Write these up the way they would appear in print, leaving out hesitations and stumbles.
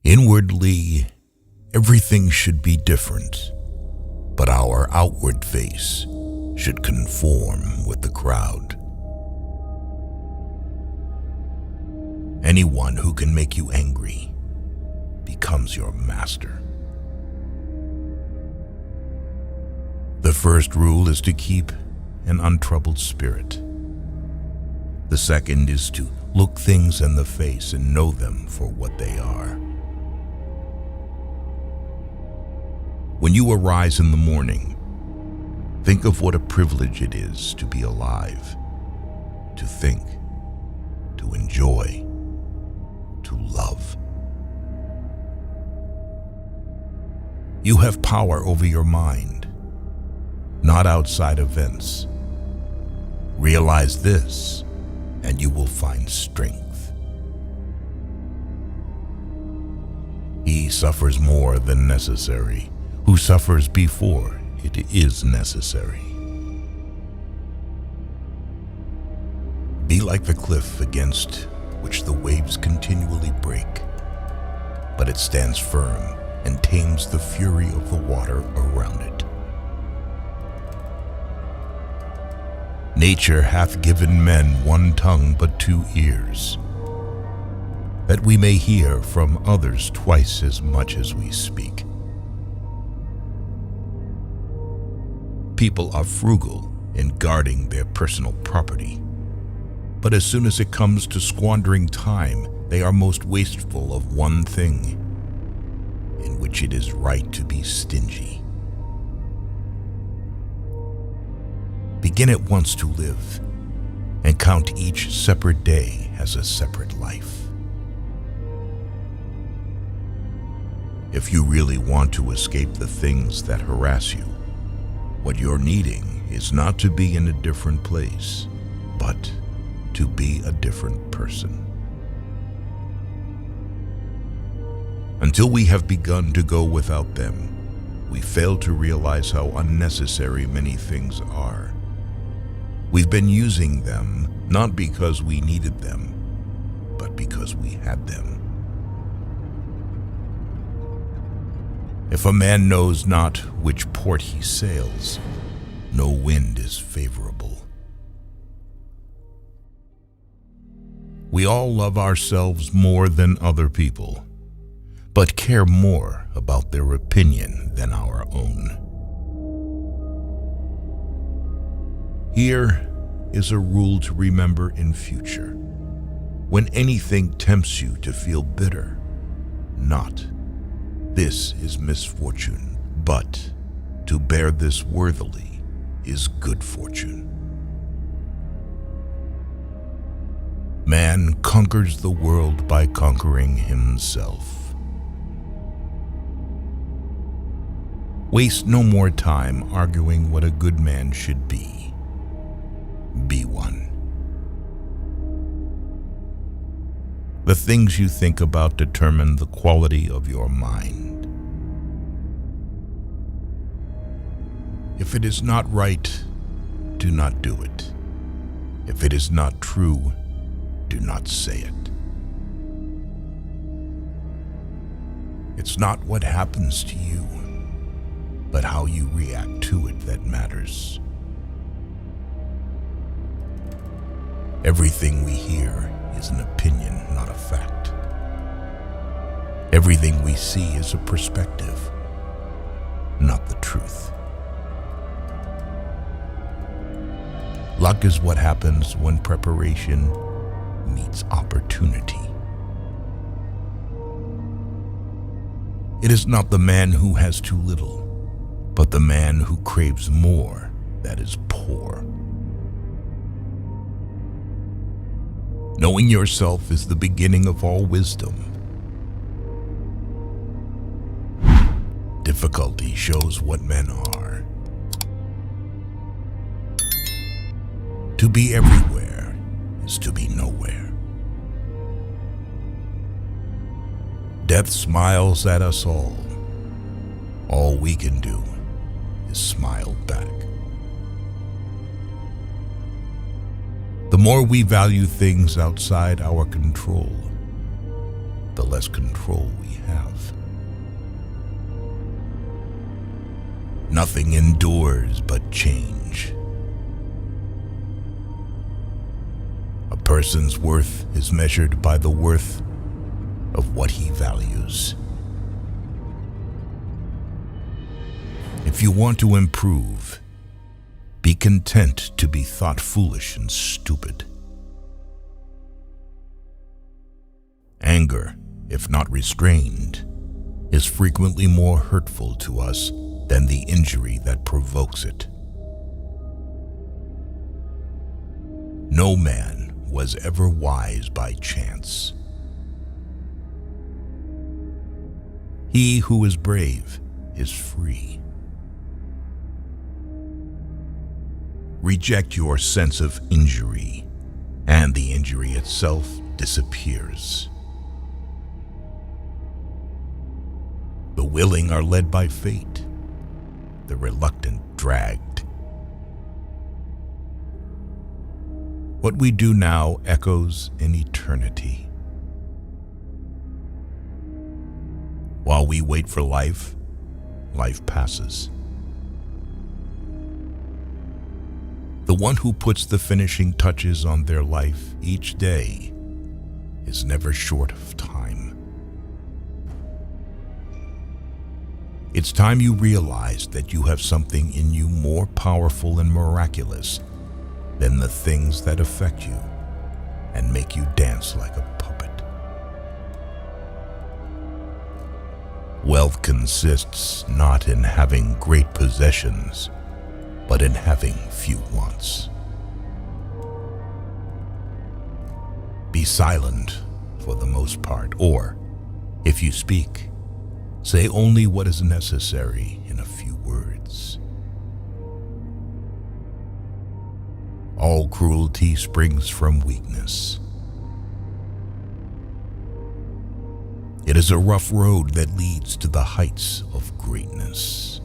Inwardly, everything should be different, but our outward face should conform with the crowd. Anyone who can make you angry becomes your master. The first rule is to keep an untroubled spirit. The second is to look things in the face and know them for what they are. When you arise in the morning, think of what a privilege it is to be alive, to think, to enjoy, to love. You have power over your mind, not outside events. Realize this, and you will find strength. He suffers more than necessary who suffers before it is necessary. Be like the cliff against which the waves continually break, but it stands firm and tames the fury of the water around it. Nature hath given men one tongue but 2 ears, that we may hear from others twice as much as we speak. People are frugal in guarding their personal property, but as soon as it comes to squandering time, they are most wasteful of one thing, in which it is right to be stingy. Begin at once to live, and count each separate day as a separate life. If you really want to escape the things that harass you, what you're needing is not to be in a different place, but to be a different person. Until we have begun to go without them, we fail to realize how unnecessary many things are. We've been using them not because we needed them, but because we had them. If a man knows not which port he sails, no wind is favorable. We all love ourselves more than other people, but care more about their opinion than our own. Here is a rule to remember in future. When anything tempts you to feel bitter, not "This is misfortune," but to bear this worthily is good fortune. Man conquers the world by conquering himself. Waste no more time arguing what a good man should be. Be one. The things you think about determine the quality of your mind. If it is not right, do not do it. If it is not true, do not say it. It's not what happens to you, but how you react to it that matters. Everything we hear is an opinion, not a fact. Everything we see is a perspective, not the truth. Luck is what happens when preparation meets opportunity. It is not the man who has too little, but the man who craves more that is poor. Knowing yourself is the beginning of all wisdom. Difficulty shows what men are. To be everywhere is to be nowhere. Death smiles at us all. All we can do is smile back. The more we value things outside our control, the less control we have. Nothing endures but change. A person's worth is measured by the worth of what he values. If you want to improve, be content to be thought foolish and stupid. Anger, if not restrained, is frequently more hurtful to us than the injury that provokes it. No man was ever wise by chance. He who is brave is free. Reject your sense of injury, and the injury itself disappears. The willing are led by fate, the reluctant dragged. What we do now echoes in eternity. While we wait for life, life passes. The one who puts the finishing touches on their life each day is never short of time. It's time you realize that you have something in you more powerful and miraculous than the things that affect you and make you dance like a puppet. Wealth consists not in having great possessions, but in having few wants. Be silent for the most part, or, if you speak, say only what is necessary in a few words. All cruelty springs from weakness. It is a rough road that leads to the heights of greatness.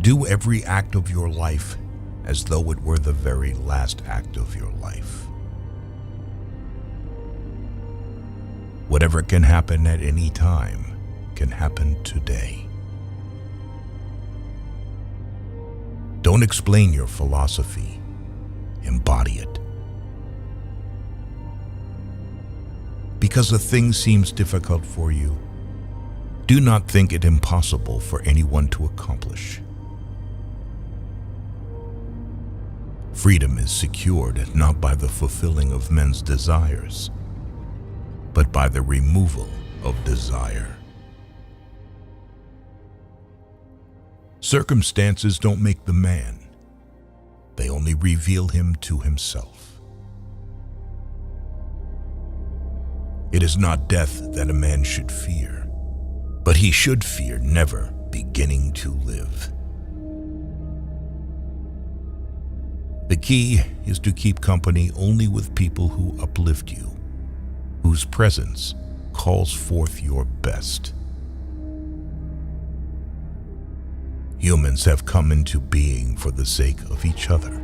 Do every act of your life as though it were the very last act of your life. Whatever can happen at any time can happen today. Don't explain your philosophy, embody it. Because a thing seems difficult for you, do not think it impossible for anyone to accomplish. Freedom is secured not by the fulfilling of men's desires, but by the removal of desire. Circumstances don't make the man. They only reveal him to himself. It is not death that a man should fear, but he should fear never beginning to live. The key is to keep company only with people who uplift you, whose presence calls forth your best. Humans have come into being for the sake of each other,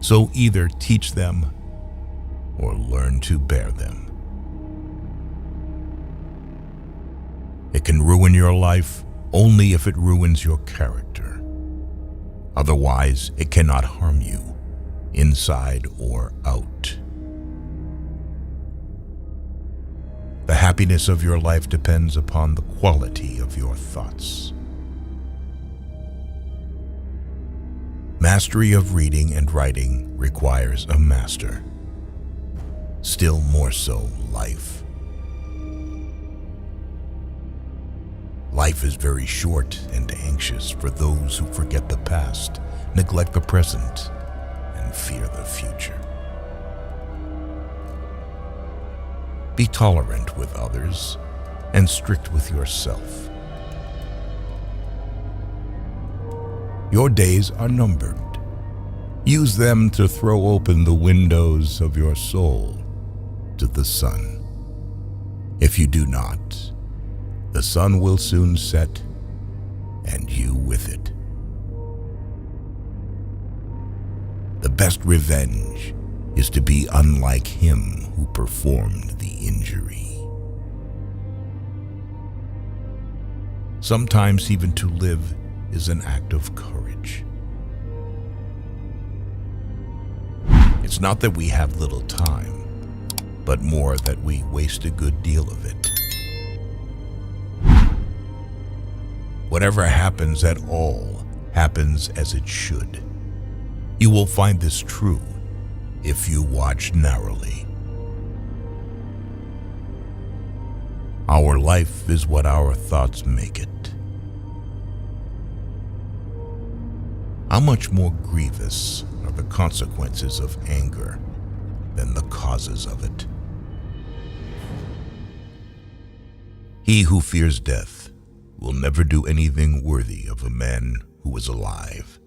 so either teach them or learn to bear them. It can ruin your life only if it ruins your character. Otherwise, it cannot harm you, inside or out. The happiness of your life depends upon the quality of your thoughts. Mastery of reading and writing requires a master. Still more so, life. Life is very short and anxious for those who forget the past, neglect the present, and fear the future. Be tolerant with others and strict with yourself. Your days are numbered. Use them to throw open the windows of your soul to the sun. If you do not, the sun will soon set, and you with it. The best revenge is to be unlike him who performed the injury. Sometimes even to live is an act of courage. It's not that we have little time, but more that we waste a good deal of it. Whatever happens at all happens as it should. You will find this true if you watch narrowly. Our life is what our thoughts make it. How much more grievous are the consequences of anger than the causes of it? He who fears death will never do anything worthy of a man who is alive.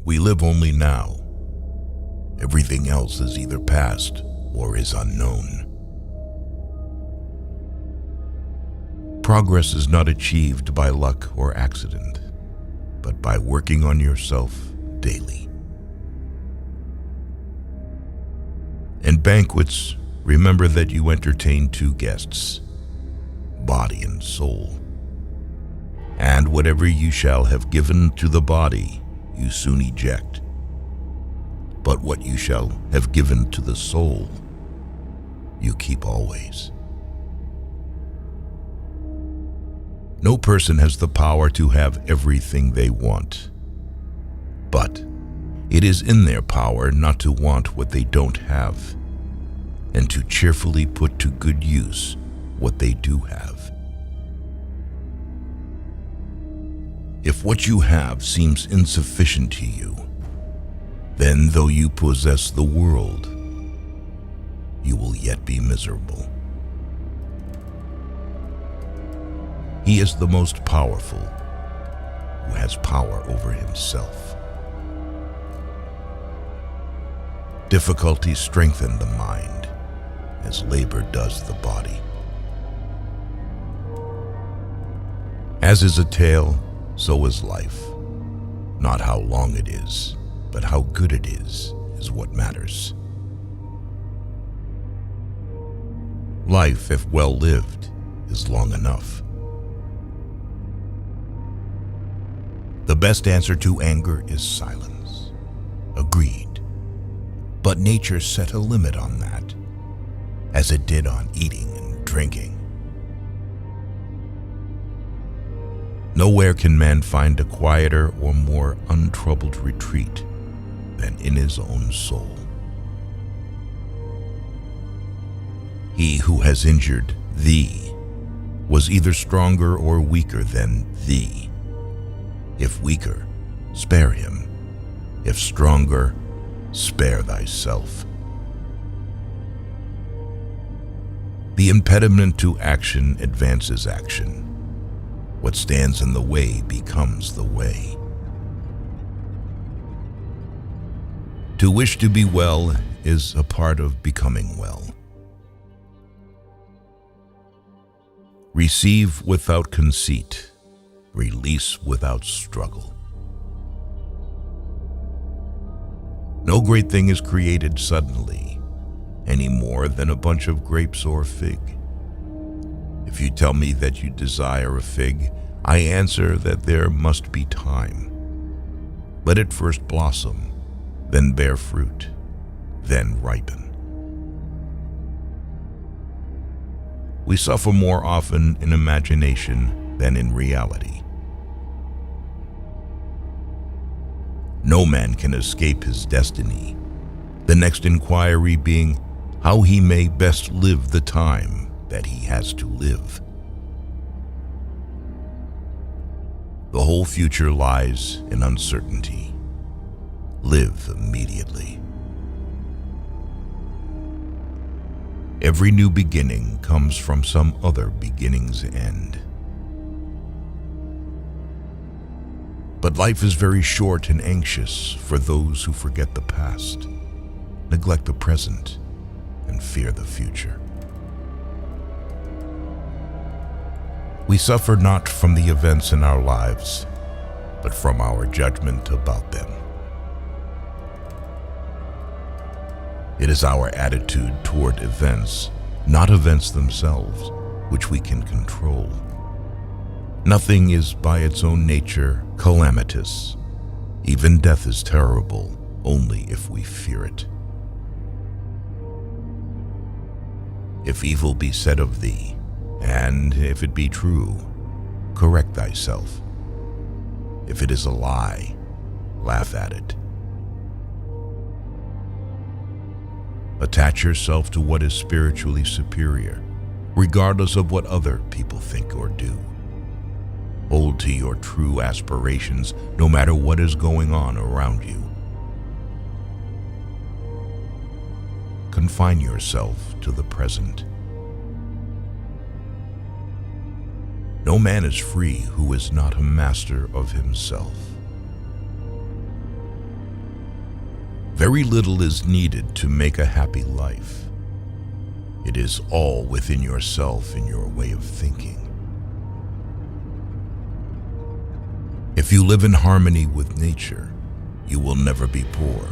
We live only now. Everything else is either past or is unknown. Progress is not achieved by luck or accident, but by working on yourself daily. In banquets, remember that you entertain two guests, body and soul. And whatever you shall have given to the body, you soon eject. But what you shall have given to the soul, you keep always. No person has the power to have everything they want, but it is in their power not to want what they don't have, and to cheerfully put to good use what they do have. If what you have seems insufficient to you, then though you possess the world, you will yet be miserable. He is the most powerful who has power over himself. Difficulties strengthen the mind as labor does the body. As is a tale, so is life. Not how long it is, but how good it is what matters. Life, if well lived, is long enough. The best answer to anger is silence. Agreed. But nature set a limit on that, as it did on eating and drinking. Nowhere can man find a quieter or more untroubled retreat than in his own soul. He who has injured thee was either stronger or weaker than thee. If weaker, spare him. If stronger, spare thyself. The impediment to action advances action. What stands in the way becomes the way. To wish to be well is a part of becoming well. Receive without conceit. Release without struggle. No great thing is created suddenly, any more than a bunch of grapes or fig. If you tell me that you desire a fig, I answer that there must be time. Let it first blossom, then bear fruit, then ripen. We suffer more often in imagination than in reality. No man can escape his destiny, the next inquiry being how he may best live the time that he has to live. The whole future lies in uncertainty. Live immediately. Every new beginning comes from some other beginning's end. But life is very short and anxious for those who forget the past, neglect the present, and fear the future. We suffer not from the events in our lives, but from our judgment about them. It is our attitude toward events, not events themselves, which we can control. Nothing is by its own nature calamitous. Even death is terrible only if we fear it. If evil be said of thee, and if it be true, correct thyself. If it is a lie, laugh at it. Attach yourself to what is spiritually superior, regardless of what other people think or do. Hold to your true aspirations no matter what is going on around you. Confine yourself to the present. No man is free who is not a master of himself. Very little is needed to make a happy life. It is all within yourself and your way of thinking. If you live in harmony with nature, you will never be poor.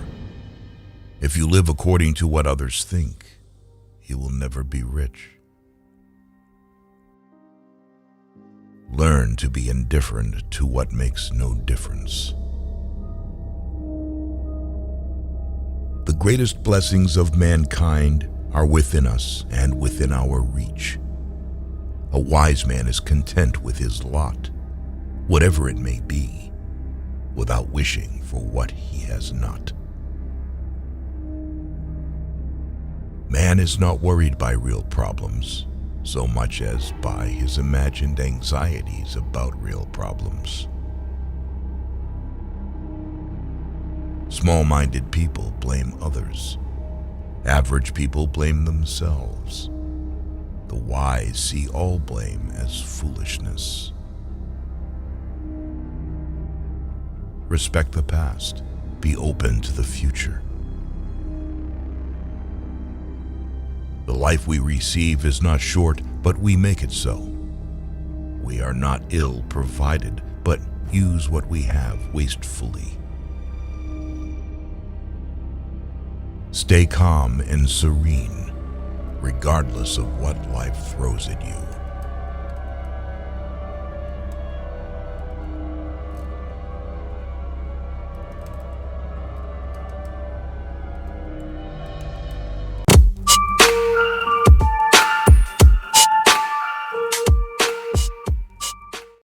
If you live according to what others think, you will never be rich. Learn to be indifferent to what makes no difference. The greatest blessings of mankind are within us and within our reach. A wise man is content with his lot, whatever it may be, without wishing for what he has not. Man is not worried by real problems so much as by his imagined anxieties about real problems. Small-minded people blame others. Average people blame themselves. The wise see all blame as foolishness. Respect the past. Be open to the future. The life we receive is not short, but we make it so. We are not ill provided, but use what we have wastefully. Stay calm and serene, regardless of what life throws at you.